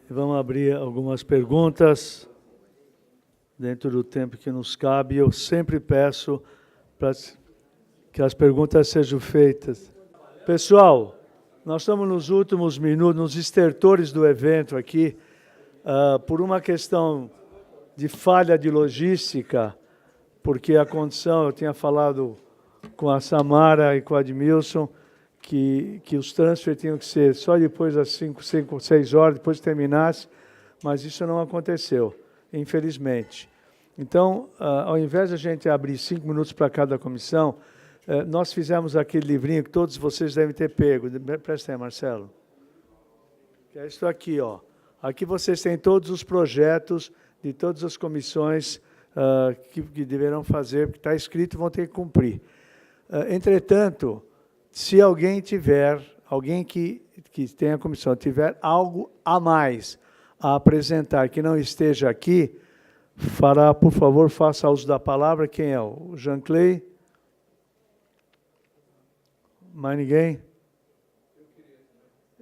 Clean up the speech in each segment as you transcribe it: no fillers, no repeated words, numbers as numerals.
Vamos abrir algumas perguntas dentro do tempo que nos cabe. Eu sempre peço para que as perguntas sejam feitas. Pessoal, nós estamos nos últimos minutos, nos estertores do evento aqui, por uma questão de falha de logística, porque a condição, eu tinha falado com a Samara e com o Admilson, que os transfer tinham que ser só depois das 5, 6 horas, depois que terminasse, mas isso não aconteceu, infelizmente. Então, ao invés de a gente abrir 5 minutos para cada comissão, nós fizemos aquele livrinho que todos vocês devem ter pego. Presta aí, Marcelo. Que é isso aqui, ó. Aqui vocês têm todos os projetos de todas as comissões que deverão fazer, porque está escrito, vão ter que cumprir. Entretanto, se alguém que tem a comissão, tiver algo a mais a apresentar que não esteja aqui, fará, por favor, faça uso da palavra. Quem é? O Jean Clay? Mais ninguém?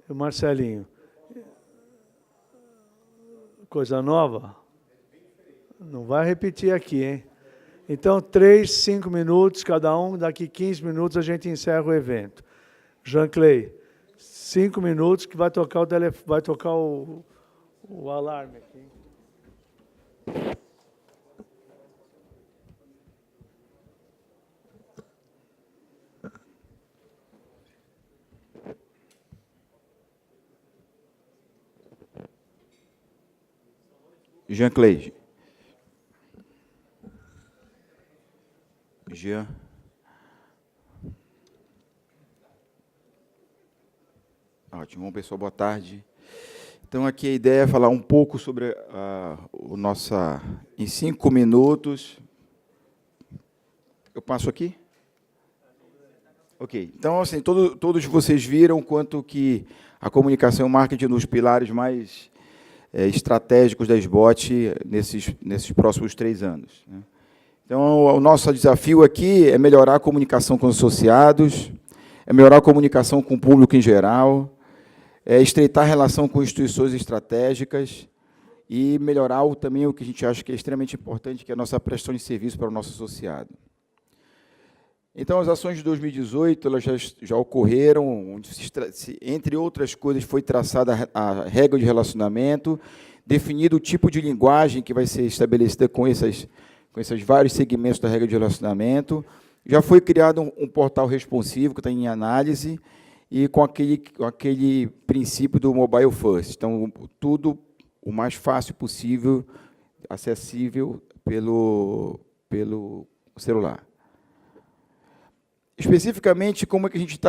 O Marcelinho. Coisa nova? Não vai repetir aqui, hein? Então, 3, 5 minutos cada um, daqui 15 minutos a gente encerra o evento. Jean Clay, 5 minutos que vai tocar o alarme aqui. Jean Clay. Jean. Ótimo, pessoal, boa tarde. Então, aqui a ideia é falar um pouco sobre o nossa... Em 5 minutos... Eu passo aqui? Ok. Então, assim, todos vocês viram quanto que a comunicação e o marketing dos pilares mais estratégicos da SBOT nesses próximos 3 anos, né? Então, o nosso desafio aqui é melhorar a comunicação com os associados, é melhorar a comunicação com o público em geral, é estreitar a relação com instituições estratégicas e melhorar também o que a gente acha que é extremamente importante, que é a nossa prestação de serviço para o nosso associado. Então, as ações de 2018 elas já ocorreram, onde, entre outras coisas, foi traçada a regra de relacionamento, definido o tipo de linguagem que vai ser estabelecida com esses vários segmentos da regra de relacionamento. Já foi criado um portal responsivo, que está em análise, e com aquele princípio do mobile first. Então, tudo o mais fácil possível, acessível pelo celular. Especificamente, como a gente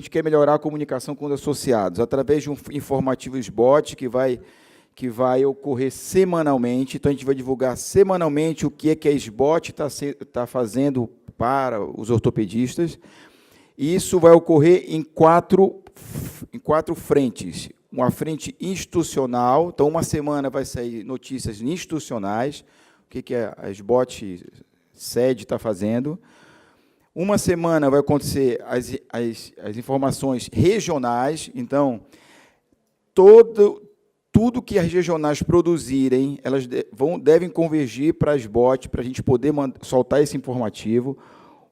quer melhorar a comunicação com os associados? Através de um informativo SBOT que vai ocorrer semanalmente. Então, a gente vai divulgar semanalmente o que a SBOT está fazendo para os ortopedistas. E isso vai ocorrer em quatro frentes. Uma frente institucional, então, uma semana vai sair notícias institucionais, o que a SBOT sede está fazendo. Uma semana vai acontecer as informações regionais, então, tudo que as regionais produzirem, elas devem convergir para as SBOT, para a gente poder soltar esse informativo.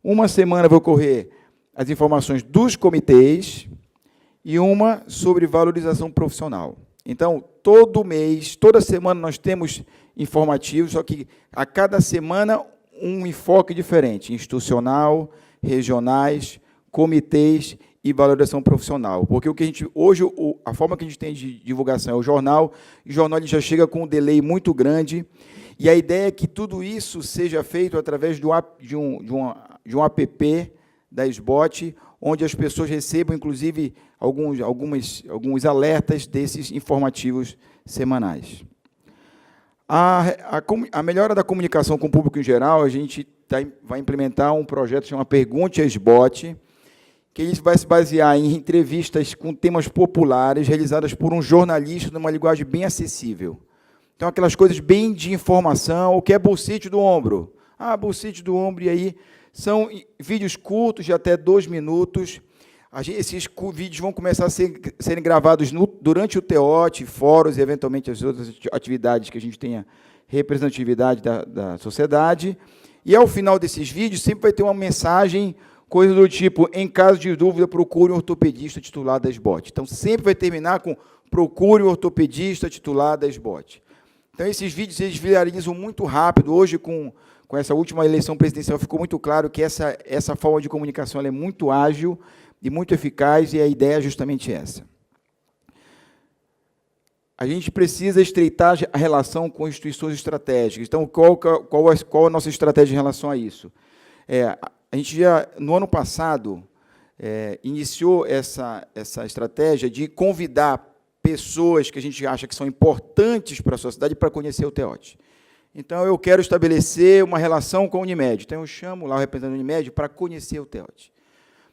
Uma semana vai ocorrer as informações dos comitês e uma sobre valorização profissional. Então, todo mês, toda semana, nós temos informativos, só que a cada semana um enfoque diferente, institucional, regionais, comitês e valorização profissional. Porque hoje a forma que a gente tem de divulgação é o jornal ele já chega com um delay muito grande, e a ideia é que tudo isso seja feito através de um app da SBOT, onde as pessoas recebam, inclusive, alguns alertas desses informativos semanais. A melhora da comunicação com o público em geral, a gente vai implementar um projeto chamado Pergunte à SBOT, que ele vai se basear em entrevistas com temas populares realizadas por um jornalista numa linguagem bem acessível. Então, aquelas coisas bem de informação, o que é bursite do ombro? Bursite do ombro, e aí são vídeos curtos de até 2 minutos, Esses vídeos vão começar a serem gravados durante o TEOT, fóruns e, eventualmente, as outras atividades que a gente tenha representatividade da sociedade. E, ao final desses vídeos, sempre vai ter uma mensagem, coisa do tipo, em caso de dúvida, procure um ortopedista titular da SBOT. Então, sempre vai terminar com procure um ortopedista titular da SBOT. Então, esses vídeos eles viralizam muito rápido. Hoje, com essa última eleição presidencial, ficou muito claro que essa forma de comunicação ela é muito ágil e muito eficaz, e a ideia é justamente essa. A gente precisa estreitar a relação com instituições estratégicas. Então, qual a nossa estratégia em relação a isso? A gente já, no ano passado, iniciou essa estratégia de convidar pessoas que a gente acha que são importantes para a sociedade para conhecer o TEOT. Então, eu quero estabelecer uma relação com a Unimed. Então, eu chamo lá o representante da Unimed para conhecer o TEOT.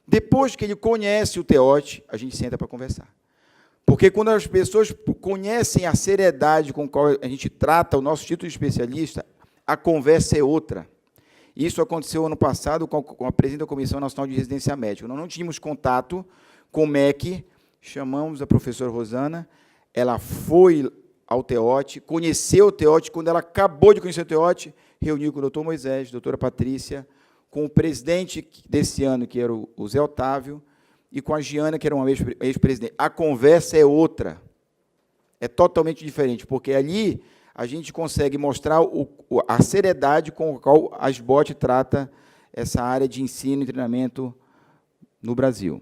Depois que ele conhece o TEOT, a gente senta para conversar. Porque quando as pessoas conhecem a seriedade com a qual a gente trata o nosso título de especialista, a conversa é outra. Isso aconteceu ano passado com a presidente da Comissão Nacional de Residência Médica. Nós não tínhamos contato com o MEC, chamamos a professora Rosana, ela foi ao TEOT, conheceu o TEOT, quando ela acabou de conhecer o TEOT, reuniu com o doutor Moisés, doutora Patrícia, com o presidente desse ano, que era o Zé Otávio, e com a Giana, que era uma ex-presidente. A conversa é outra, é totalmente diferente, porque ali a gente consegue mostrar a seriedade com a qual a SBOT trata essa área de ensino e treinamento no Brasil.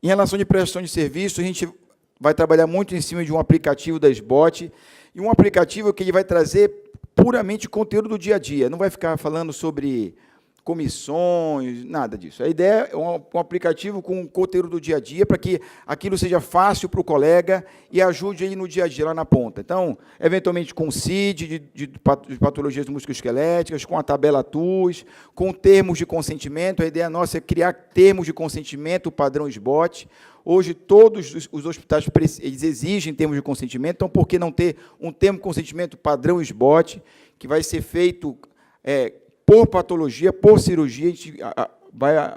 Em relação de prestação de serviço, a gente vai trabalhar muito em cima de um aplicativo da SBOT, e um aplicativo que ele vai trazer puramente conteúdo do dia a dia, não vai ficar falando sobre comissões, nada disso. A ideia é um aplicativo com conteúdo do dia a dia, para que aquilo seja fácil para o colega e ajude ele no dia a dia, lá na ponta. Então, eventualmente com CID, de patologias musculoesqueléticas, com a tabela TUS, com termos de consentimento. A ideia nossa é criar termos de consentimento padrão SBOT. Hoje, todos os hospitais eles exigem termos de consentimento, então, por que não ter um termo de consentimento padrão SBOT, que vai ser feito por patologia, por cirurgia, a gente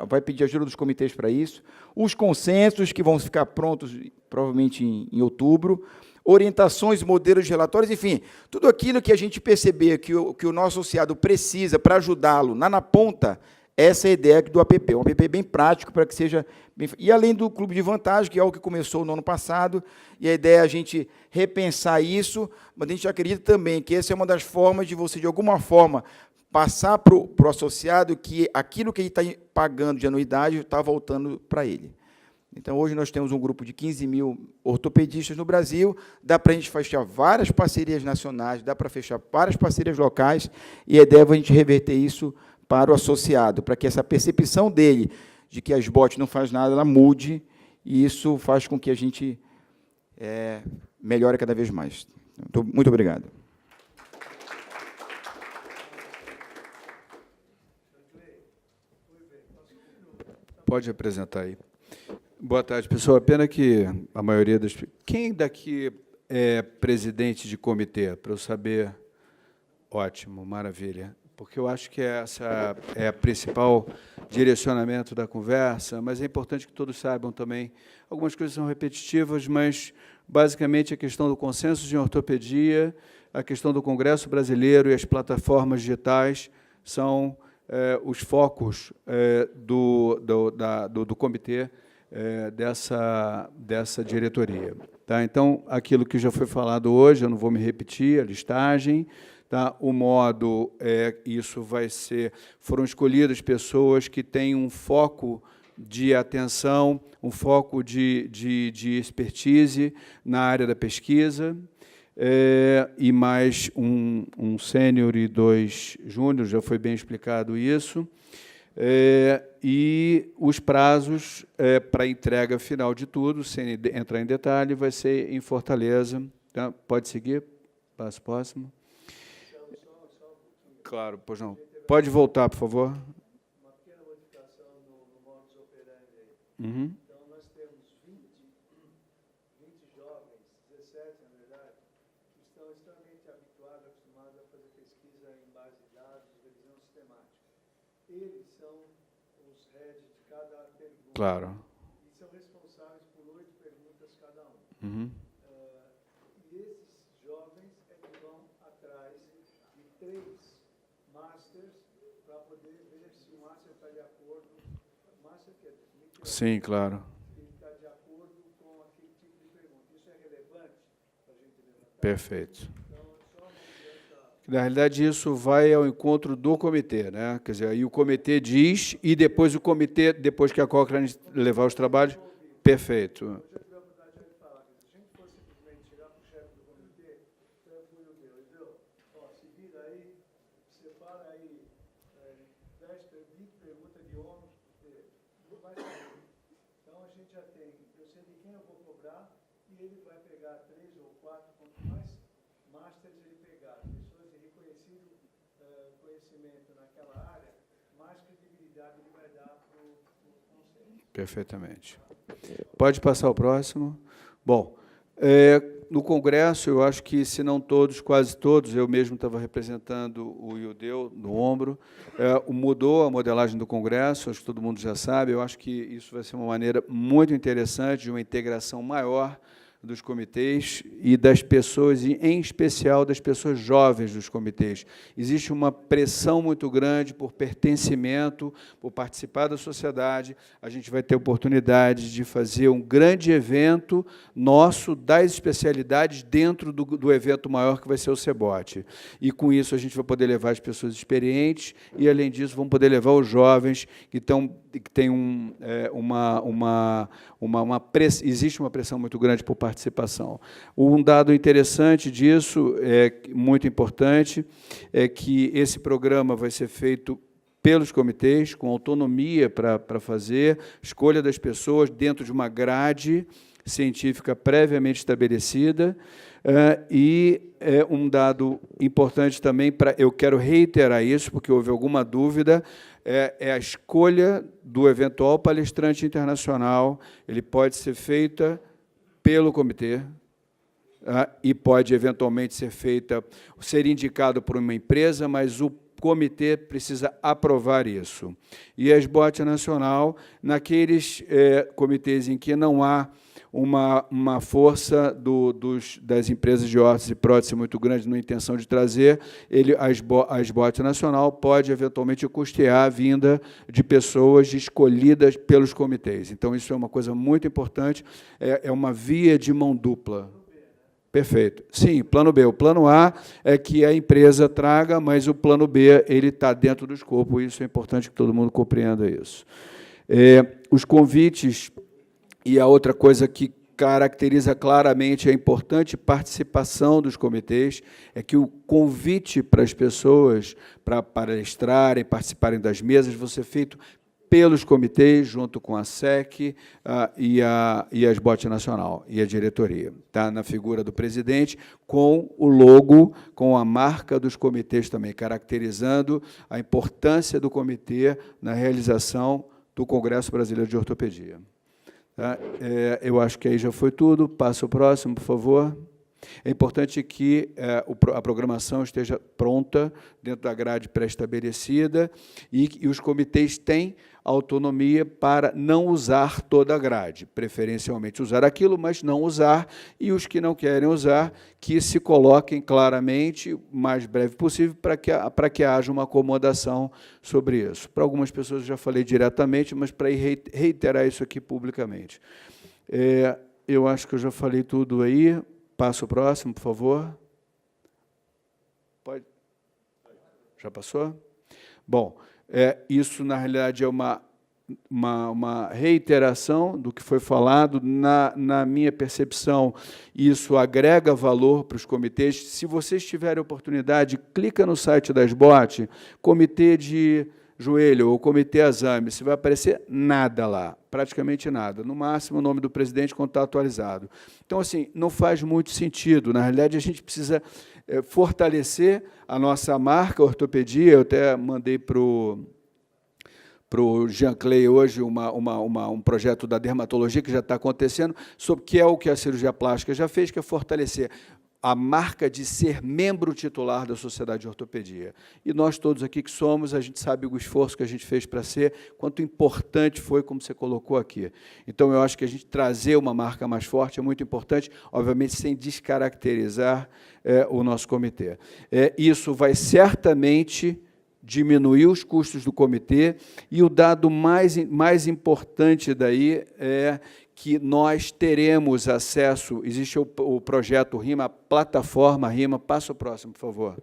vai pedir ajuda dos comitês para isso, os consensos, que vão ficar prontos, provavelmente, em outubro, orientações, modelos de relatórios, enfim, tudo aquilo que a gente perceber que o nosso associado precisa para ajudá-lo na ponta. Essa é a ideia do app, um app bem prático para que seja bem... E além do clube de vantagem, que é algo que começou no ano passado, e a ideia é a gente repensar isso, mas a gente acredita também que essa é uma das formas de você, de alguma forma, passar para o associado que aquilo que ele está pagando de anuidade está voltando para ele. Então, hoje nós temos um grupo de 15 mil ortopedistas no Brasil, dá para a gente fechar várias parcerias nacionais, dá para fechar várias parcerias locais, e a ideia é a gente reverter isso para o associado, para que essa percepção dele de que a SBOT não faz nada, ela mude, e isso faz com que a gente melhore cada vez mais. Então, muito obrigado. Pode apresentar aí. Boa tarde, pessoal. Pena que a maioria das... Quem daqui é presidente de comitê? Para eu saber. Ótimo, maravilha. Porque eu acho que essa é a principal direcionamento da conversa, mas é importante que todos saibam também. Algumas coisas são repetitivas, mas, basicamente, a questão do consenso de ortopedia, a questão do Congresso Brasileiro e as plataformas digitais são os focos do comitê dessa diretoria. Tá? Então, aquilo que já foi falado hoje, eu não vou me repetir, a listagem, tá? O modo, isso vai ser... Foram escolhidas pessoas que têm um foco de atenção, um foco de expertise na área da pesquisa, e mais um sênior e 2 júniores, já foi bem explicado isso, e os prazos para entrega final de tudo, sem entrar em detalhe, vai ser em Fortaleza. Tá? Pode seguir, passo próximo. Claro, pois não. Pode voltar, por favor. Uma pequena modificação no modus operandi aí. Uhum. Então, nós temos 20 jovens, 17, na verdade, que estão extremamente habituados, acostumados a fazer pesquisa em base de dados, revisão sistemática. Eles são os heads de cada pergunta. Claro. E são responsáveis por 8 perguntas cada um. Uhum. E esses jovens é que vão atrás de 3 masters para poder ver se o master está de acordo. Master que Sim, claro. ele está de acordo com aquele tipo de pergunta. Isso é relevante para a gente levantar? Perfeito. Então, só uma mudança. Na realidade, isso vai ao encontro do comitê, né? Quer dizer, aí o comitê diz, e depois o comitê, depois que a Cochrane levar os trabalhos, perfeito. Eu já tive a oportunidade de falar, se a gente for simplesmente chegar para o chefe do comitê, então eu fui o Deus, ó, se vira aí, separa aí 10, 20 perguntas de ônus, vai saber. Então a gente já tem, eu sei de quem eu vou cobrar, e ele vai pegar 3 ou 4, quanto mais masters ele pegar, pessoas de reconhecido conhecimento naquela área, mais credibilidade ele vai dar para o conselho. Perfeitamente. Pode passar o próximo. Bom, no Congresso, eu acho que, se não todos, quase todos, eu mesmo estava representando o Iudeu no ombro, mudou a modelagem do Congresso, acho que todo mundo já sabe, eu acho que isso vai ser uma maneira muito interessante de uma integração maior dos comitês e das pessoas, e em especial das pessoas jovens dos comitês. Existe uma pressão muito grande por pertencimento, por participar da sociedade. A gente vai ter oportunidade de fazer um grande evento nosso, das especialidades, dentro do evento maior que vai ser o CEBOT. E, com isso, a gente vai poder levar as pessoas experientes e, além disso, vamos poder levar os jovens que têm existe uma pressão muito grande por participação. Um dado interessante disso, muito importante, é que esse programa vai ser feito pelos comitês, com autonomia para fazer, escolha das pessoas dentro de uma grade científica previamente estabelecida, e um dado importante também, eu quero reiterar isso, porque houve alguma dúvida, é a escolha do eventual palestrante internacional. Ele pode ser feita pelo comitê, e pode, eventualmente, ser indicado por uma empresa, mas o comitê precisa aprovar isso. E a SBOT nacional, naqueles comitês em que não há uma força das empresas de órtese e prótese muito grande na intenção de trazer, a SBOT nacional pode, eventualmente, custear a vinda de pessoas escolhidas pelos comitês. Então, isso é uma coisa muito importante, é uma via de mão dupla. Perfeito. Sim, plano B. O plano A é que a empresa traga, mas o plano B ele está dentro do escopo, e isso é importante que todo mundo compreenda isso. Os convites, e a outra coisa que caracteriza claramente a importante participação dos comitês, é que o convite para as pessoas para palestrarem, participarem das mesas, vai ser feito pelos comitês, junto com a SEC e a SBOT Nacional, e a diretoria. Está na figura do presidente, com o logo, com a marca dos comitês também, caracterizando a importância do comitê na realização do Congresso Brasileiro de Ortopedia. Tá? Eu acho que aí já foi tudo. Passa o próximo, por favor. É importante que a programação esteja pronta, dentro da grade pré-estabelecida, e os comitês têm autonomia para não usar toda a grade, preferencialmente usar aquilo, mas não usar, e os que não querem usar, que se coloquem claramente, o mais breve possível, para que haja uma acomodação sobre isso. Para algumas pessoas eu já falei diretamente, mas para reiterar isso aqui publicamente. Eu acho que eu já falei tudo aí. Passa o próximo, por favor. Pode? Já passou? Bom, isso, na realidade, é uma reiteração do que foi falado. Na minha percepção, isso agrega valor para os comitês. Se vocês tiverem oportunidade, clica no site da SBOT, Comitê de Joelho ou Comitê Exame, se vai aparecer nada lá, praticamente nada. No máximo, o nome do presidente, quando está atualizado. Então, assim, não faz muito sentido. Na realidade, a gente precisa fortalecer a nossa marca ortopedia. Eu até mandei para o Jean Clay hoje um projeto da dermatologia que já está acontecendo, sobre que é o que a cirurgia plástica já fez, que é fortalecer a marca de ser membro titular da Sociedade de Ortopedia. E nós todos aqui que somos, a gente sabe o esforço que a gente fez para ser, quanto importante foi, como você colocou aqui. Então, eu acho que a gente trazer uma marca mais forte é muito importante, obviamente, sem descaracterizar o nosso comitê. Isso vai certamente diminuir os custos do comitê, e o dado mais importante daí é que nós teremos acesso, existe o projeto RIMA, a plataforma RIMA, passa o próximo, por favor.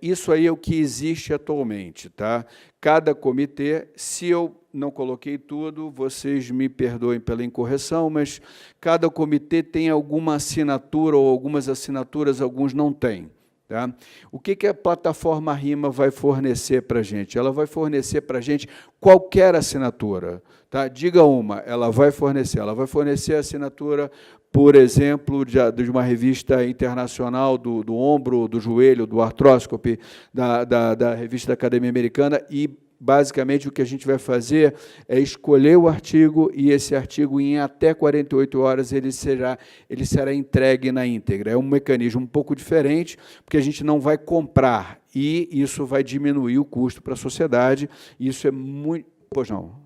Isso aí é o que existe atualmente, tá? Cada comitê, se eu não coloquei tudo, vocês me perdoem pela incorreção, mas cada comitê tem alguma assinatura, ou algumas assinaturas, alguns não têm. Tá? O que a plataforma RIMA vai fornecer para a gente? Ela vai fornecer para a gente qualquer assinatura. Tá? Diga uma, ela vai fornecer a assinatura, por exemplo, de uma revista internacional do ombro, do joelho, do artróscope, da revista da Academia Americana, e basicamente o que a gente vai fazer é escolher o artigo, e esse artigo, em até 48 horas, ele será entregue na íntegra. É um mecanismo um pouco diferente, porque a gente não vai comprar, e isso vai diminuir o custo para a sociedade. Isso é muito... Pois não.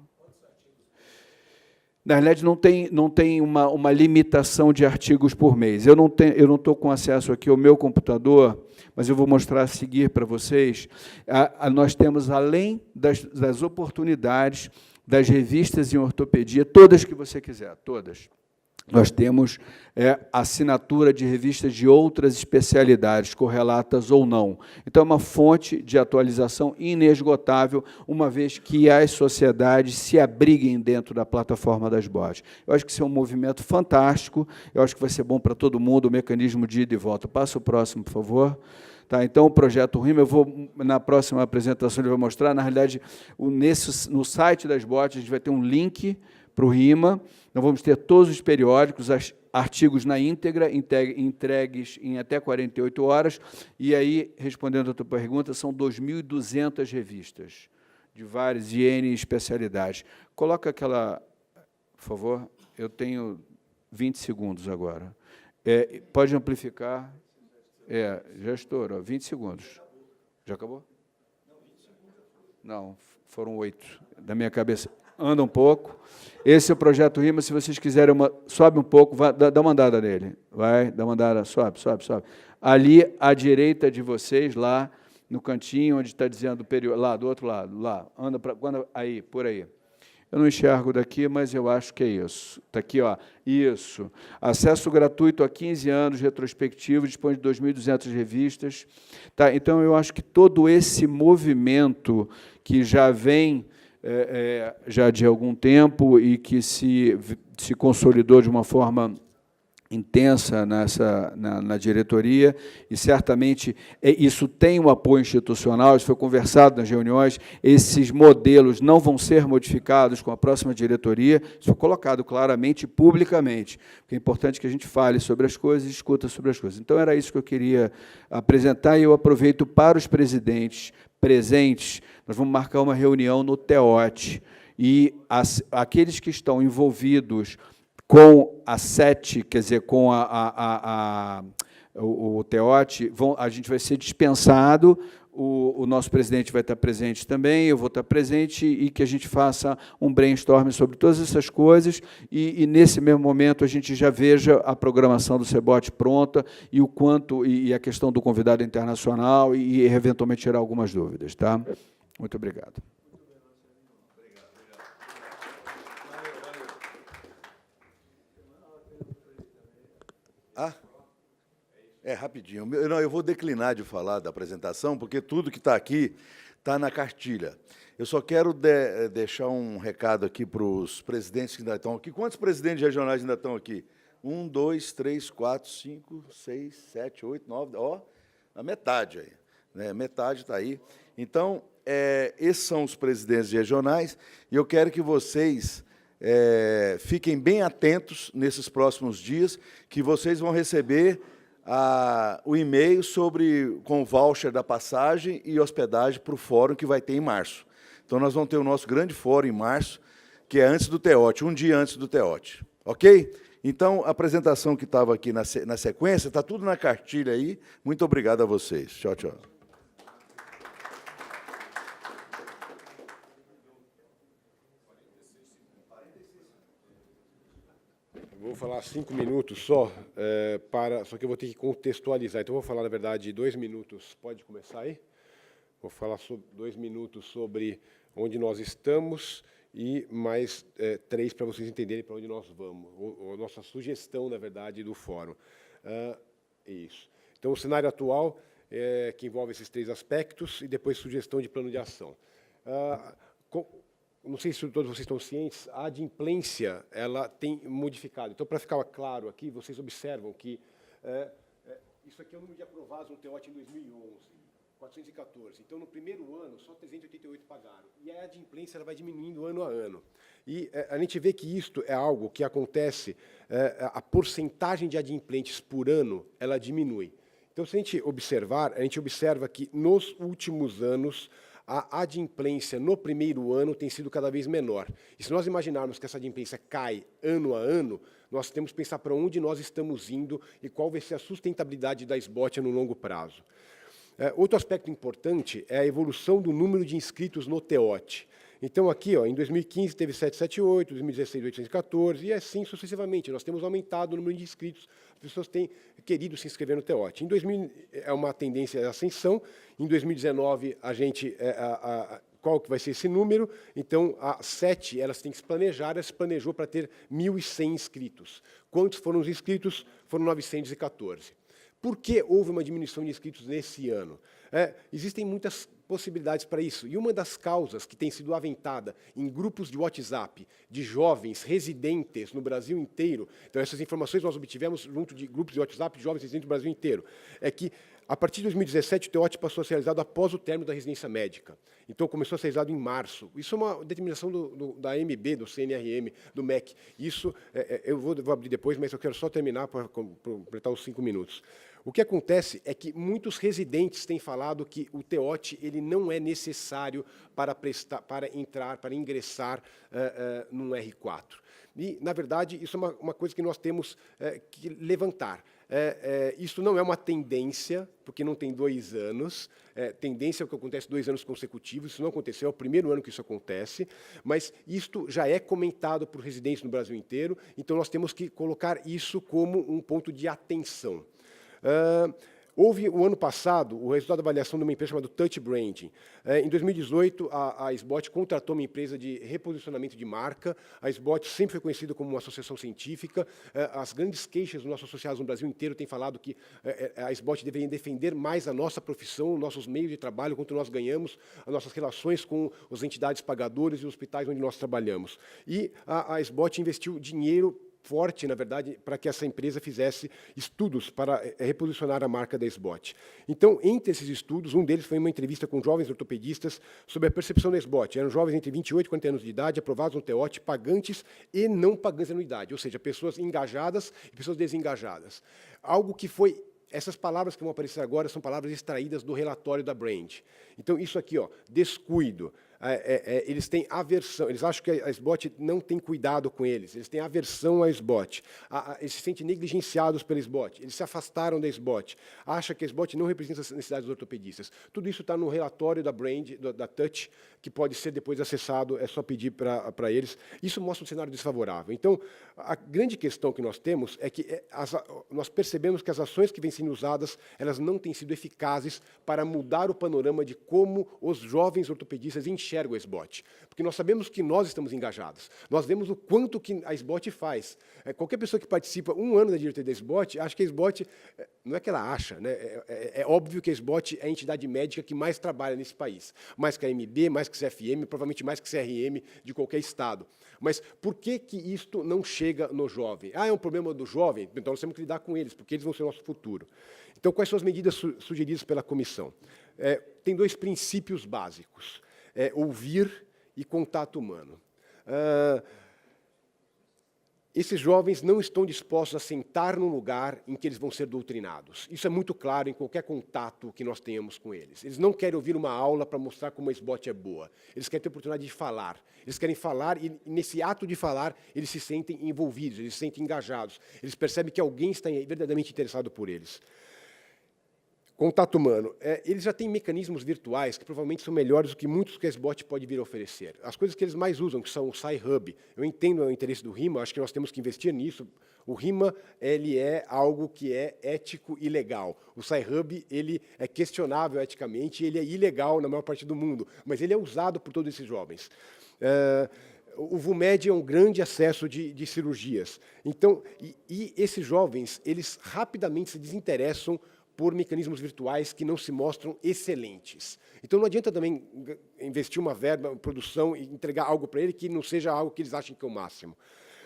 Na realidade, não tem uma limitação de artigos por mês. Eu não estou com acesso aqui ao meu computador, mas eu vou mostrar a seguir para vocês. Nós temos, além das oportunidades das revistas em ortopedia, todas que você quiser, todas. Nós temos assinatura de revistas de outras especialidades, correlatas ou não. Então, é uma fonte de atualização inesgotável, uma vez que as sociedades se abriguem dentro da plataforma da SBOT. Eu acho que isso é um movimento fantástico, eu acho que vai ser bom para todo mundo, o mecanismo de ida e volta. Passa o próximo, por favor. Tá, então, o projeto RIMA, eu vou, na próxima apresentação, ele vai mostrar, na realidade, no site da SBOT, a gente vai ter um link para o RIMA. Nós vamos ter todos os periódicos, artigos na íntegra, entregues em até 48 horas, e aí, respondendo a tua pergunta, são 2.200 revistas, de várias e N especialidades. Coloca aquela, por favor, eu tenho 20 segundos agora. Pode amplificar? Já estourou, 20 segundos. Já acabou? Não, foram 8, da minha cabeça. Anda um pouco. Esse é o projeto RIMA. Se vocês quiserem, sobe um pouco, dá uma andada nele. Vai, dá uma andada, sobe. Ali, à direita de vocês, lá no cantinho, onde está dizendo período, lá, do outro lado, lá. Anda aí, por aí. Eu não enxergo daqui, mas eu acho que é isso. Está aqui, ó. Isso. Acesso gratuito a 15 anos, retrospectivo, dispõe de 2.200 revistas. Tá? Então, eu acho que todo esse movimento que já vem já de algum tempo e que se consolidou de uma forma intensa na diretoria, e certamente isso tem um apoio institucional, isso foi conversado nas reuniões, esses modelos não vão ser modificados com a próxima diretoria, isso foi colocado claramente e publicamente, porque é importante que a gente fale sobre as coisas e discuta sobre as coisas. Então, era isso que eu queria apresentar, e eu aproveito para os presidentes presentes. Nós vamos marcar uma reunião no TEOT, e aqueles que estão envolvidos com a SET, quer dizer, com o TEOT, a gente vai ser dispensado, o nosso presidente vai estar presente também, eu vou estar presente, e que a gente faça um brainstorm sobre todas essas coisas, e nesse mesmo momento a gente já veja a programação do CEBOT pronta, e o quanto, e a questão do convidado internacional, e eventualmente tirar algumas dúvidas. Tá? Muito obrigado. Rapidinho. Eu vou declinar de falar da apresentação, porque tudo que está aqui está na cartilha. Eu só quero deixar um recado aqui para os presidentes que ainda estão aqui. Quantos presidentes regionais ainda estão aqui? 1, 2, 3, 4, 5, 6, 7, 8, 9, a metade aí. Né? Metade está aí. Então, esses são os presidentes regionais, e eu quero que vocês fiquem bem atentos nesses próximos dias, que vocês vão receber o e-mail com o voucher da passagem e hospedagem para o fórum que vai ter em março. Então, nós vamos ter o nosso grande fórum em março, que é antes do TEOT, um dia antes do TEOT. Ok? Então, a apresentação que estava aqui na sequência, está tudo na cartilha aí. Muito obrigado a vocês. Tchau, tchau. Vou falar 5 minutos só, só que eu vou ter que contextualizar. Então, vou falar, na verdade, 2 minutos. Pode começar aí? Vou falar 2 minutos sobre onde nós estamos e mais 3 para vocês entenderem para onde nós vamos. A nossa sugestão, na verdade, do fórum. Isso. Então, o cenário atual, que envolve esses 3 aspectos, e depois sugestão de plano de ação. Não sei se todos vocês estão cientes, a adimplência ela tem modificado. Então, para ficar claro aqui, vocês observam que isso aqui é o número de aprovados no TEOT em 2011, 414. Então, no primeiro ano, só 388 pagaram. E a adimplência ela vai diminuindo ano a ano. E a gente vê que isto é algo que acontece, a porcentagem de adimplentes por ano, ela diminui. Então, se a gente observar, a gente observa que, nos últimos anos, a adimplência no primeiro ano tem sido cada vez menor. E se nós imaginarmos que essa adimplência cai ano a ano, nós temos que pensar para onde nós estamos indo e qual vai ser a sustentabilidade da SBOT no longo prazo. Outro aspecto importante é a evolução do número de inscritos no TEOT. Então, aqui, em 2015, teve 778, 2016, 814, e assim sucessivamente. Nós temos aumentado o número de inscritos, as pessoas têm querido se inscrever no TEOT. Em 2000, é uma tendência de ascensão. Em 2019, a gente... qual que vai ser esse número? Então, a 7, elas têm que se planejar, ela se planejou para ter 1.100 inscritos. Quantos foram os inscritos? Foram 914. Por que houve uma diminuição de inscritos nesse ano? Existem muitas possibilidades para isso. E uma das causas que tem sido aventada em grupos de WhatsApp de jovens residentes no Brasil inteiro, então essas informações nós obtivemos junto de grupos de WhatsApp de jovens residentes no Brasil inteiro, é que, a partir de 2017, o TEOT passou a ser realizado após o término da residência médica. Então, começou a ser realizado em março. Isso é uma determinação da AMB, do CNRM, do MEC. Isso, eu vou abrir depois, mas eu quero só terminar para completar os 5 minutos. O que acontece é que muitos residentes têm falado que o TEOT ele não é necessário para ingressar num R4. E, na verdade, isso é uma coisa que nós temos que levantar. Isso não é uma tendência, porque não tem 2 anos. Tendência é o que acontece 2 anos consecutivos. Isso não aconteceu, é o primeiro ano que isso acontece. Mas isto já é comentado por residentes no Brasil inteiro, então nós temos que colocar isso como um ponto de atenção. Houve, o ano passado, o resultado da avaliação de uma empresa chamada Touch Branding. Em 2018, a SBOT contratou uma empresa de reposicionamento de marca. A SBOT sempre foi conhecida como uma associação científica. As grandes queixas dos nossos associados no Brasil inteiro têm falado que a SBOT deveria defender mais a nossa profissão, nossos meios de trabalho, quanto nós ganhamos, as nossas relações com as entidades pagadoras e os hospitais onde nós trabalhamos. E a SBOT investiu dinheiro forte, na verdade, para que essa empresa fizesse estudos para reposicionar a marca da SBOT. Então, entre esses estudos, um deles foi uma entrevista com jovens ortopedistas sobre a percepção da SBOT. Eram jovens entre 28 e 40 anos de idade, aprovados no TEOT, pagantes e não pagantes de anuidade, ou seja, pessoas engajadas e pessoas desengajadas. Algo que foi... Essas palavras que vão aparecer agora são palavras extraídas do relatório da Brand. Então, isso aqui, descuido. Eles têm aversão, eles acham que a SBOT não tem cuidado com eles têm aversão à SBOT, eles se sentem negligenciados pela SBOT, eles se afastaram da SBOT, acham que a SBOT não representa as necessidades dos ortopedistas. Tudo isso está no relatório da Brand, da Touch, que pode ser depois acessado, é só pedir para eles. Isso mostra um cenário desfavorável. Então, a grande questão que nós temos é que nós percebemos que as ações que vêm sendo usadas, elas não têm sido eficazes para mudar o panorama de como os jovens ortopedistas enxergam a SBOT. Porque nós sabemos que nós estamos engajados. Nós vemos o quanto que a SBOT faz. Qualquer pessoa que participa 1 ano da diretoria da SBOT, acha que a SBOT, não é que ela acha, né? É óbvio que a SBOT é a entidade médica que mais trabalha nesse país. Mais que a AMB, mais que a CFM, provavelmente mais que a CRM de qualquer estado. Mas por que isto não chega no jovem? É um problema do jovem? Então nós temos que lidar com eles, porque eles vão ser o nosso futuro. Então, quais são as medidas sugeridas pela comissão? Tem 2 princípios básicos. Ouvir e contato humano. esses jovens não estão dispostos a sentar num lugar em que eles vão ser doutrinados. Isso é muito claro em qualquer contato que nós tenhamos com eles. Eles não querem ouvir uma aula para mostrar como a SBOT é boa. Eles querem ter a oportunidade de falar. Eles querem falar e, nesse ato de falar, eles se sentem envolvidos, eles se sentem engajados. Eles percebem que alguém está verdadeiramente interessado por eles. Contato humano. Eles já têm mecanismos virtuais que provavelmente são melhores do que muitos que a SBOT pode vir a oferecer. As coisas que eles mais usam, que são o Sci-Hub. Eu entendo o interesse do RIMA, acho que nós temos que investir nisso. O RIMA ele é algo que é ético e legal. O Sci-Hub ele é questionável eticamente, ele é ilegal na maior parte do mundo, mas ele é usado por todos esses jovens. O VUMED é um grande acesso de cirurgias. Então, e esses jovens, eles rapidamente se desinteressam por mecanismos virtuais que não se mostram excelentes. Então, não adianta também investir uma verba, uma produção e entregar algo para ele que não seja algo que eles achem que é o máximo.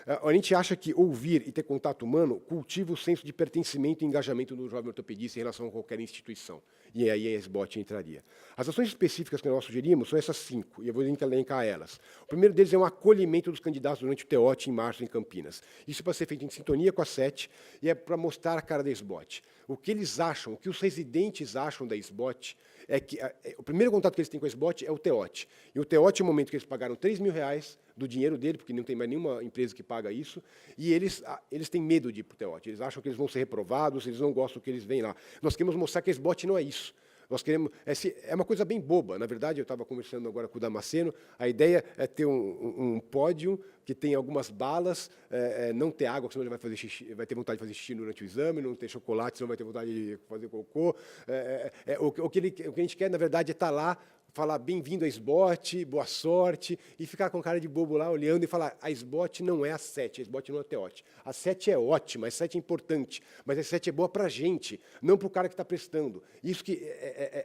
A gente acha que ouvir e ter contato humano cultiva o senso de pertencimento e engajamento do jovem ortopedista em relação a qualquer instituição. E aí a SBOT entraria. As ações específicas que nós sugerimos são essas 5, e eu vou elencar elas. O primeiro deles é um acolhimento dos candidatos durante o TEOT em março, em Campinas. Isso pode ser feito em sintonia com a SET, e é para mostrar a cara da SBOT. O que eles acham, o que os residentes acham da SBOT, é que o primeiro contato que eles têm com a SBOT é o TEOT. E o TEOT é o momento que eles pagaram R$3.000 do dinheiro dele, porque não tem mais nenhuma empresa que paga isso, e eles têm medo de ir para o TEOT. Eles acham que eles vão ser reprovados, eles não gostam que eles vêm lá. Nós queremos mostrar que a SBOT não é isso. Nós queremos, é uma coisa bem boba. Na verdade, eu estava conversando agora com o Damasceno, a ideia é ter um pódio que tem algumas balas, não ter água, senão ele vai fazer xixi, vai ter vontade de fazer xixi durante o exame, não ter chocolate, senão vai ter vontade de fazer cocô. O que a gente quer, na verdade, é estar lá, falar bem-vindo à SBOT, boa sorte, e ficar com cara de bobo lá olhando e falar, a SBOT não é a SET, a SBOT não é o TEOT. A SET é ótima, a SET é importante, mas a SET é boa para a gente, não para o cara que está prestando. Isso que,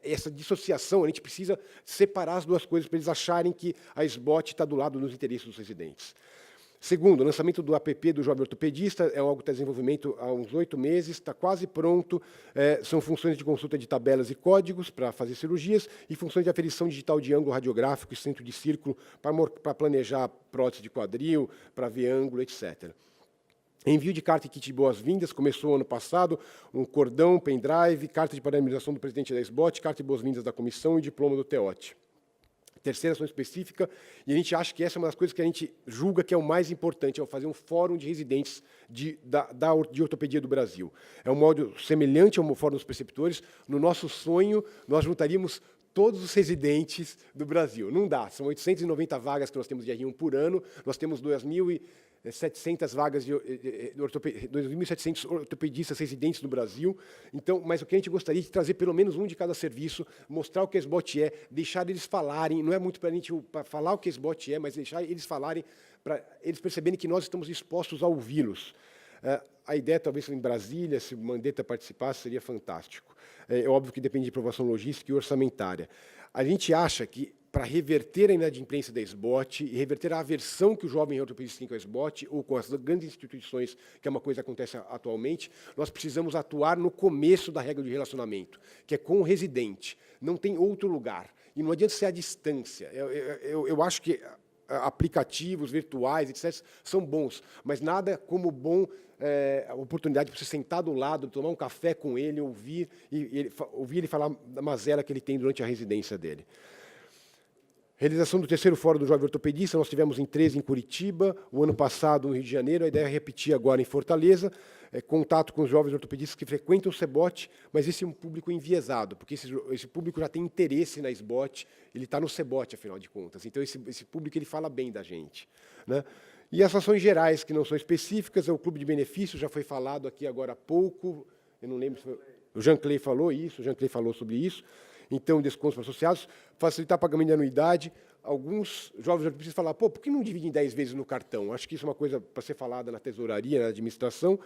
essa dissociação, a gente precisa separar as duas coisas para eles acharem que a SBOT está do lado dos interesses dos residentes. Segundo, o lançamento do app do jovem ortopedista é algo que está em desenvolvimento há uns 8 meses, está quase pronto. São funções de consulta de tabelas e códigos para fazer cirurgias e funções de aferição digital de ângulo radiográfico e centro de círculo para planejar prótese de quadril, para ver ângulo, etc. Envio de carta e kit de boas-vindas, começou ano passado, um cordão, pendrive, carta de parabenização do presidente da SBOT, carta de boas-vindas da comissão e diploma do TEOT. Terceira ação específica, e a gente acha que essa é uma das coisas que a gente julga que é o mais importante, é fazer um fórum de residentes de ortopedia do Brasil. É um modo semelhante ao fórum dos preceptores. No nosso sonho, nós juntaríamos todos os residentes do Brasil. Não dá, são 890 vagas que nós temos de R1 por ano, nós temos 2.700 vagas de 2.700 ortopedistas residentes no Brasil. Então, mas o que a gente gostaria de trazer pelo menos um de cada serviço, mostrar o que a SBOT é, deixar eles falarem, não é muito para a gente falar o que a SBOT é, mas deixar eles falarem, para eles perceberem que nós estamos dispostos a ouvi-los. A ideia, talvez, em Brasília, se o Mandetta participasse, seria fantástico. É óbvio que depende de aprovação logística e orçamentária. A gente acha que, para reverter a inadimplência da SBOT e reverter a aversão que o jovem ortopedista tem com a SBOT ou com as grandes instituições, que é uma coisa que acontece atualmente, nós precisamos atuar no começo da regra de relacionamento, que é com o residente. Não tem outro lugar. E não adianta ser à distância. Eu acho que aplicativos virtuais, etc., são bons, mas nada como a oportunidade de você sentar do lado, tomar um café com ele, ouvir ele falar da mazela que ele tem durante a residência dele. Realização do terceiro Fórum do Jovem Ortopedista, nós tivemos em 13 em Curitiba, o ano passado no Rio de Janeiro, a ideia é repetir agora em Fortaleza, contato com os jovens ortopedistas que frequentam o CEBOT, mas esse é um público enviesado, porque esse público já tem interesse na SBOT, ele está no CEBOT, afinal de contas, então esse público ele fala bem da gente, né? E as ações gerais, que não são específicas, é o Clube de Benefícios, já foi falado aqui agora há pouco, eu não lembro se foi, o Jean Clay falou isso, o Jean Clay falou sobre isso. Então, descontos para associados, facilitar pagamento de anuidade. Alguns jovens precisam falar, por que não dividem em 10 vezes no cartão? Acho que isso é uma coisa para ser falada na tesouraria, na administração.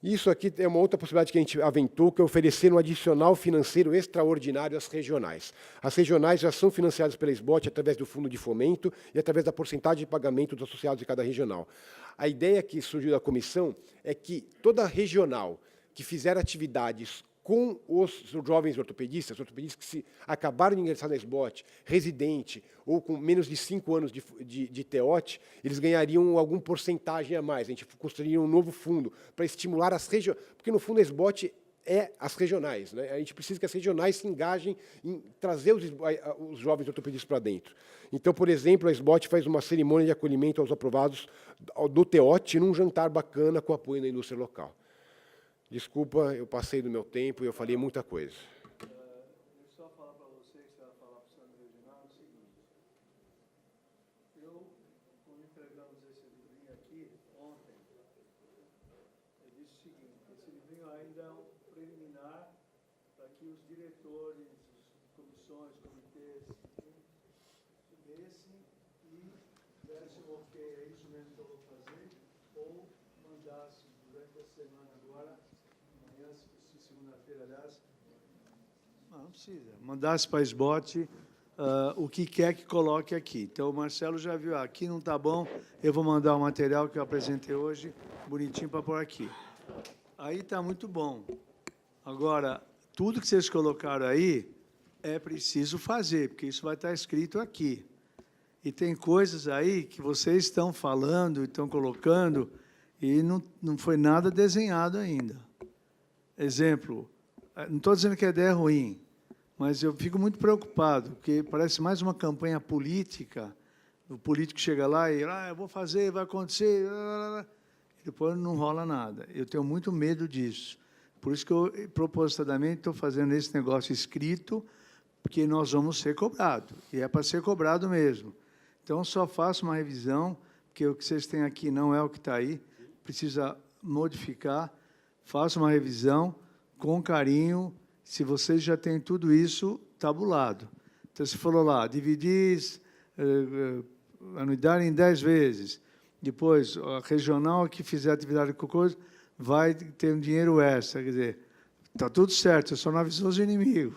Isso aqui é uma outra possibilidade que a gente aventou, que é oferecer um adicional financeiro extraordinário às regionais. As regionais já são financiadas pela SBOT através do fundo de fomento e através da porcentagem de pagamento dos associados de cada regional. A ideia que surgiu da comissão é que toda regional que fizer atividades com os jovens ortopedistas que se acabaram de ingressar na SBOT, residente, ou com menos de 5 anos de TEOT, eles ganhariam alguma porcentagem a mais. A gente construiria um novo fundo para estimular as regiões, porque, no fundo, a SBOT é as regionais, né? A gente precisa que as regionais se engajem em trazer os jovens ortopedistas para dentro. Então, por exemplo, a SBOT faz uma cerimônia de acolhimento aos aprovados do TEOT num jantar bacana com apoio da indústria local. Desculpa, eu passei do meu tempo e eu falei muita coisa. Só falar para você que você vai falar para o Sandro Reginaldo o seguinte. Quando entregamos esse livrinho aqui, ontem, eu disse o seguinte, esse livrinho ainda é um preliminar para que os diretores, comissões, comitês, lessem e dessem o ok, é isso mesmo que eu vou fazer, ou mandassem durante a semana agora, amanhã, segunda-feira, aliás, não precisa. Mandasse para a SBOT o que quer que coloque aqui. Então, o Marcelo já viu, aqui não está bom, eu vou mandar o material que eu apresentei hoje, bonitinho, para pôr aqui. Aí está muito bom. Agora, tudo que vocês colocaram aí é preciso fazer, porque isso vai estar escrito aqui. E tem coisas aí que vocês estão falando, estão colocando, e não foi nada desenhado ainda. Exemplo, não estou dizendo que a ideia é ruim, mas eu fico muito preocupado, porque parece mais uma campanha política. O político chega lá e eu vou fazer, vai acontecer, e depois não rola nada. Eu tenho muito medo disso. Por isso que eu, propositadamente, estou fazendo esse negócio escrito, porque nós vamos ser cobrados, e é para ser cobrado mesmo. Então, só faço uma revisão, porque o que vocês têm aqui não é o que está aí, precisa modificar, faça uma revisão com carinho, se vocês já têm tudo isso tabulado. Então, você falou lá, dividir anuidade em 10 vezes, depois, a regional que fizer atividade com coisa, vai ter um dinheiro extra, quer dizer, está tudo certo, você só não avisou os inimigos.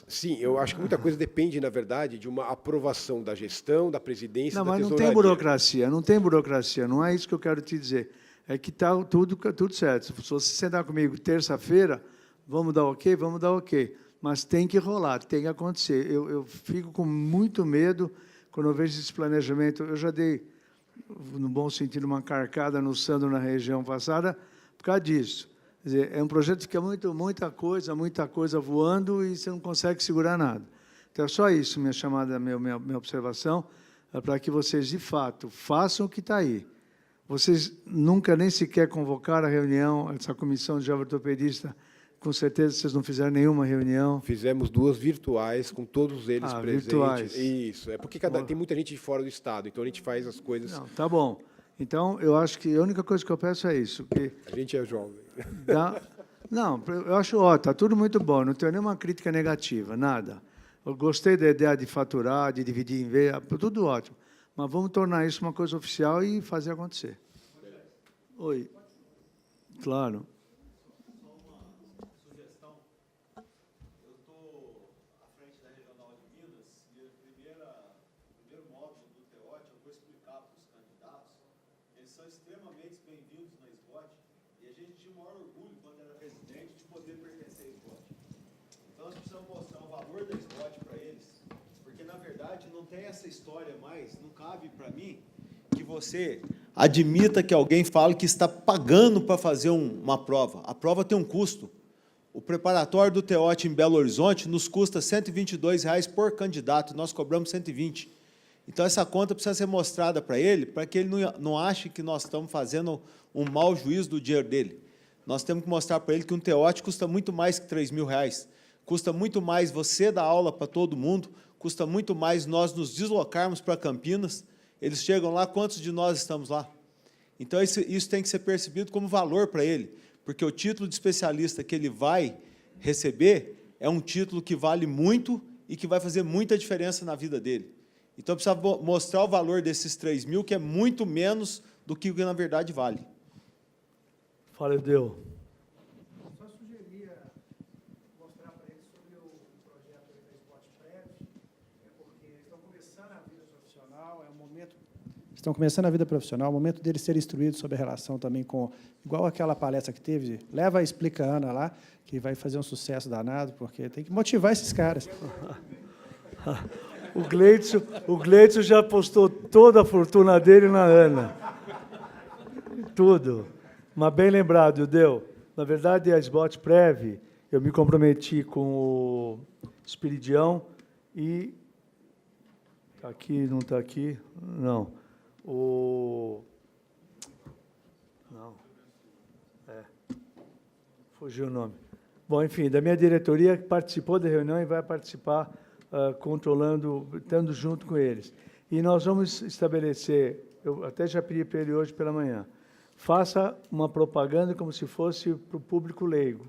Sim, eu acho que muita coisa depende, na verdade, de uma aprovação da gestão, da presidência, Não, da mas não tesouraria. tem burocracia, não tem burocracia, não é isso que eu quero te dizer. É que está tudo certo. Se você sentar comigo terça-feira, vamos dar ok, mas tem que rolar, tem que acontecer. Eu fico com muito medo quando eu vejo esse planejamento. Eu já dei, no bom sentido, uma carcada no Sandro na região passada por causa disso. Quer dizer, é um projeto que fica muita coisa voando e você não consegue segurar nada. Então, é só isso, minha chamada, minha observação, é para que vocês, de fato, façam o que está aí. Vocês nunca nem sequer convocaram a reunião, essa comissão de jovem ortopedista, com certeza vocês não fizeram nenhuma reunião. Fizemos 2 virtuais, com todos eles presentes. Virtuais. Isso, é porque tem muita gente de fora do Estado, então a gente faz as coisas... Não, tá bom. Então, eu acho que a única coisa que eu peço é isso. Que A gente é jovem. não, eu acho ótimo, está tudo muito bom, não tenho nenhuma crítica negativa, nada. Eu gostei da ideia de faturar, de dividir em vez, tudo ótimo. Mas vamos tornar isso uma coisa oficial e fazer acontecer. Oi. Claro. São extremamente bem-vindos na SBOT e a gente tinha o maior orgulho, quando era presidente, de poder pertencer à SBOT. Então, nós precisamos mostrar o valor da SBOT para eles, porque, na verdade, não tem essa história mais, não cabe para mim que você admita que alguém fale que está pagando para fazer uma prova. A prova tem um custo. O preparatório do TEOT em Belo Horizonte nos custa R$ 122 por candidato, e nós cobramos 120. Então, essa conta precisa ser mostrada para ele, para que ele não ache que nós estamos fazendo um mau juízo do dinheiro dele. Nós temos que mostrar para ele que um TEOT custa muito mais que R$ 3.000, custa muito mais você dar aula para todo mundo, custa muito mais nós nos deslocarmos para Campinas. Eles chegam lá, quantos de nós estamos lá? Então, isso tem que ser percebido como valor para ele, porque o título de especialista que ele vai receber é um título que vale muito e que vai fazer muita diferença na vida dele. Então, precisa mostrar o valor desses 3.000, que é muito menos do que na verdade vale. Fala, Deu. Só sugeria mostrar para eles sobre o projeto da SBOT Prévio, porque estão começando a vida profissional, é um momento estão começando a vida profissional, o momento deles serem instruídos sobre a relação também com, igual aquela palestra que teve, leva a Explica Ana lá, que vai fazer um sucesso danado, porque tem que motivar esses caras. O Gleidson já apostou toda a fortuna dele na Ana. Tudo. Mas bem lembrado, Deu. Na verdade, a SBOT Prev, eu me comprometi com o Espiridião e... Está aqui, não está aqui? Não. Não. Fugiu o nome. Bom, enfim, da minha diretoria, que participou da reunião e vai participar controlando, estando junto com eles. E nós vamos estabelecer, eu até já pedi para ele hoje pela manhã, faça uma propaganda como se fosse para o público leigo.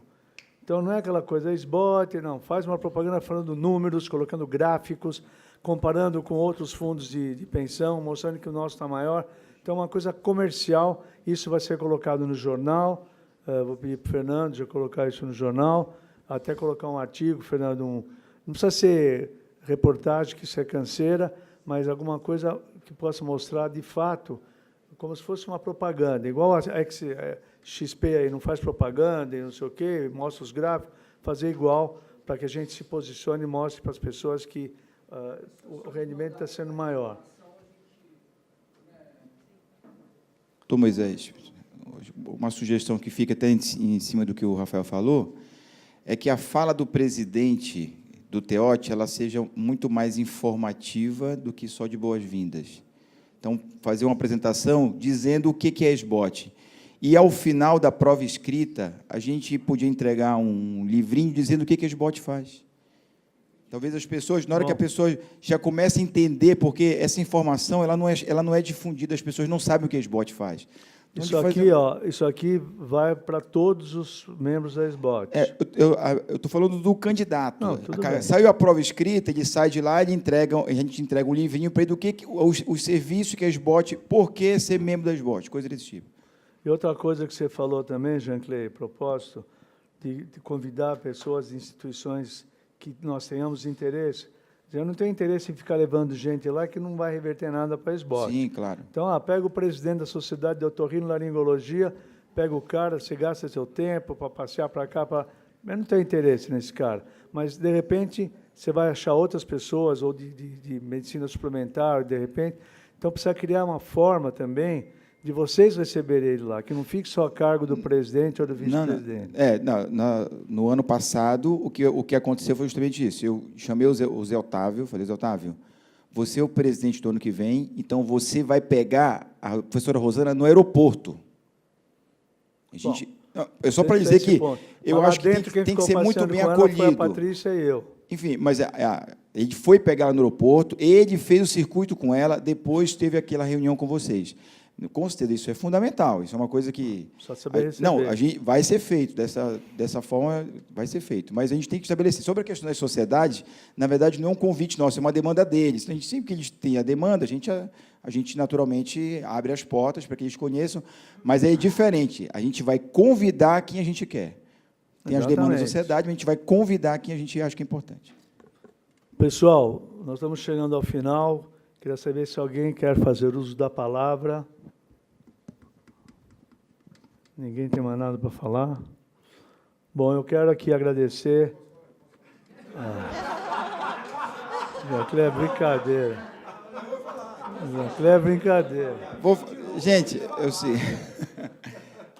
Então, não é aquela coisa, SBOT, não. Faz uma propaganda falando números, colocando gráficos, comparando com outros fundos de pensão, mostrando que o nosso está maior. Então, uma coisa comercial, isso vai ser colocado no jornal. Vou pedir para o Fernando já colocar isso no jornal, até colocar um artigo, Fernando, não precisa ser reportagem, que isso é canseira, mas alguma coisa que possa mostrar, de fato, como se fosse uma propaganda, igual a XP aí não faz propaganda e não sei o quê, mostra os gráficos, fazer igual para que a gente se posicione e mostre para as pessoas que o rendimento está sendo maior. Doutor Moisés, uma sugestão que fica até em cima do que o Rafael falou, é que a fala do presidente do TEOT ela seja muito mais informativa do que só de boas-vindas. Então, fazer uma apresentação dizendo o que é SBOT. E, ao final da prova escrita, a gente podia entregar um livrinho dizendo o que a SBOT faz. Talvez as pessoas, na hora que a pessoa já comece a entender, porque essa informação ela não é difundida, as pessoas não sabem o que a SBOT faz. Isso aqui vai para todos os membros da SBOT. Eu estou falando do candidato. Não, saiu a prova escrita, ele sai de lá, a gente entrega um livrinho para ele do que os serviços que a SBOT, por que ser membro da SBOT, coisa desse tipo. E outra coisa que você falou também, Jean-Clay, propósito, de convidar pessoas, instituições que nós tenhamos interesse. Eu não tenho interesse em ficar levando gente lá que não vai reverter nada para a SBOT. Sim, claro. Então, pega o presidente da Sociedade de Otorrinolaringologia, pega o cara, você gasta seu tempo para passear para cá. Eu não tenho interesse nesse cara. Mas, de repente, você vai achar outras pessoas, ou de medicina suplementar, de repente. Então, precisa criar uma forma também de vocês receberem ele lá, que não fique só a cargo do presidente ou do vice-presidente. No ano passado, o que aconteceu foi justamente isso. Eu chamei o Zé Otávio, falei, Zé Otávio, você é o presidente do ano que vem, então você vai pegar a professora Rosana no aeroporto. É só para dizer que eu acho que tem que ser muito bem acolhido. Foi a Patrícia e eu. Enfim, mas ele foi pegar ela no aeroporto, ele fez o circuito com ela, depois teve aquela reunião com vocês. Com certeza, isso é fundamental, isso é uma coisa que... Só saber receber. Não, a gente vai ser feito, dessa forma vai ser feito, mas a gente tem que estabelecer. Sobre a questão das sociedades, na verdade, não é um convite nosso, é uma demanda deles. A gente, sempre que eles têm a demanda, a gente naturalmente abre as portas para que eles conheçam, mas é diferente, a gente vai convidar quem a gente quer. Tem as demandas da sociedade, mas a gente vai convidar quem a gente acha que é importante. Pessoal, nós estamos chegando ao final, queria saber se alguém quer fazer uso da palavra. Ninguém tem mais nada para falar? Bom, eu quero aqui agradecer. Jean-Clay é brincadeira. Jean-Clay é brincadeira. Gente,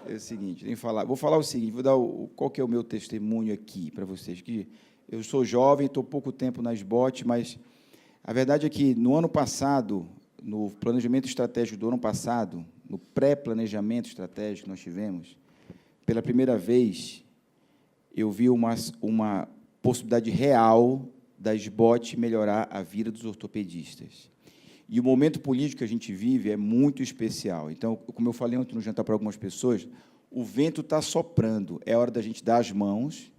é o seguinte, vou falar o seguinte, vou dar qual que é o meu testemunho aqui para vocês, que eu sou jovem, estou pouco tempo na SBOT, mas a verdade é que no ano passado, no planejamento estratégico do ano passado, no pré-planejamento estratégico que nós tivemos, pela primeira vez, eu vi uma possibilidade real da SBOT melhorar a vida dos ortopedistas. E o momento político que a gente vive é muito especial. Então, como eu falei ontem no jantar para algumas pessoas, o vento está soprando, é hora da gente dar as mãos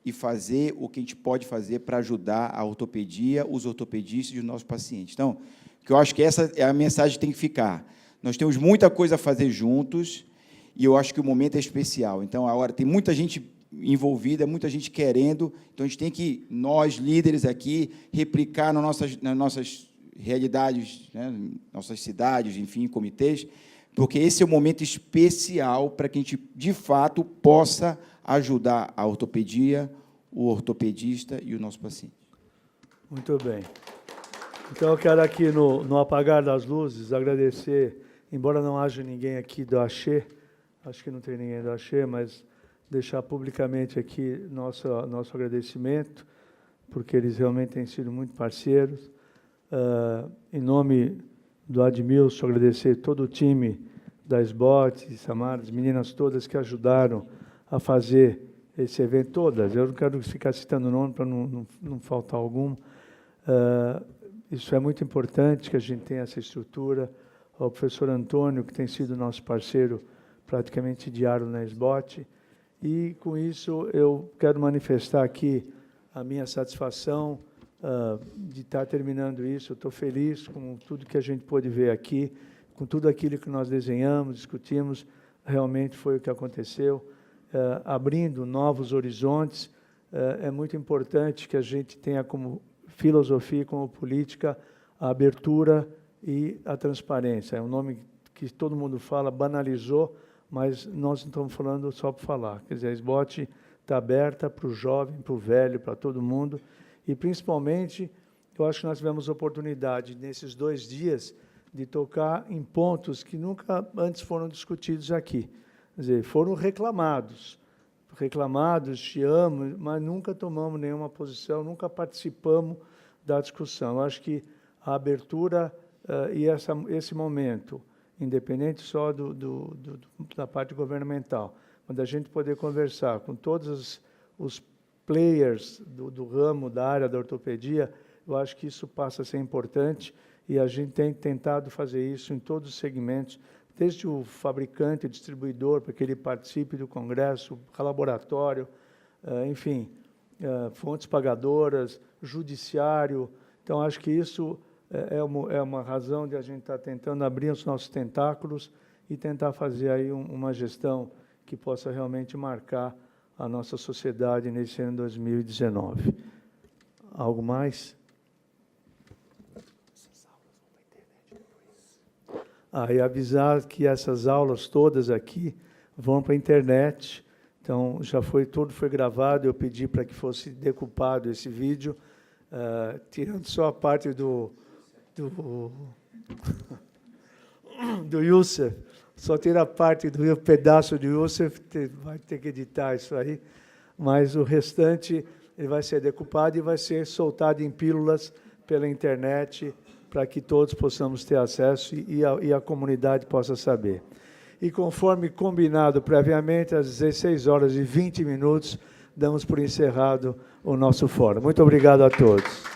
e fazer o que a gente pode fazer para ajudar a ortopedia, os ortopedistas e os nossos pacientes. Então, que eu acho que essa é a mensagem que tem que ficar. Nós temos muita coisa a fazer juntos e eu acho que o momento é especial. Então, agora tem muita gente envolvida, muita gente querendo, então a gente tem que, nós, líderes aqui, replicar nas nossas realidades, né, nossas cidades, enfim, comitês, porque esse é um momento especial para que a gente, de fato, possa ajudar a ortopedia, o ortopedista e o nosso paciente. Muito bem. Então, eu quero aqui, no apagar das luzes, agradecer, embora não haja ninguém aqui do Axê, acho que não tem ninguém do Axê, mas deixar publicamente aqui nosso agradecimento, porque eles realmente têm sido muito parceiros. Em nome do Admilson, agradecer todo o time da SBOT, Samara, as meninas todas que ajudaram a fazer esse evento, todas. Eu não quero ficar citando o nome para não faltar algum. Isso é muito importante, que a gente tenha essa estrutura. Ao professor Antônio, que tem sido nosso parceiro praticamente diário na SBOT. E, com isso, eu quero manifestar aqui a minha satisfação de estar terminando isso. Eu estou feliz com tudo que a gente pôde ver aqui, com tudo aquilo que nós desenhamos, discutimos, realmente foi o que aconteceu, abrindo novos horizontes. É muito importante que a gente tenha como filosofia, como política, a abertura e a transparência. É um nome que todo mundo fala, banalizou, mas nós não estamos falando só para falar. Quer dizer, a SBOT está aberta para o jovem, para o velho, para todo mundo, e, principalmente, eu acho que nós tivemos oportunidade, nesses 2 dias, de tocar em pontos que nunca antes foram discutidos aqui. Quer dizer, foram reclamados, te amo, mas nunca tomamos nenhuma posição, nunca participamos da discussão. Eu acho que a abertura e esse momento, independente só da parte governamental, quando a gente poder conversar com todos os players do ramo, da área da ortopedia, eu acho que isso passa a ser importante, e a gente tem tentado fazer isso em todos os segmentos, desde o fabricante, o distribuidor, para que ele participe do congresso, laboratório, enfim, fontes pagadoras, judiciário. Então, acho que isso é uma razão de a gente estar tentando abrir os nossos tentáculos e tentar fazer aí uma gestão que possa realmente marcar a nossa sociedade nesse ano 2019. Algo mais? E avisar que essas aulas todas aqui vão para a internet. Então, tudo foi gravado. Eu pedi para que fosse decupado esse vídeo, tirando só a parte do Youssef. Só tira a parte do pedaço do Youssef, vai ter que editar isso aí. Mas o restante ele vai ser decupado e vai ser soltado em pílulas pela internet, para que todos possamos ter acesso e a comunidade possa saber. E, conforme combinado previamente, às 16h20, damos por encerrado o nosso fórum. Muito obrigado a todos.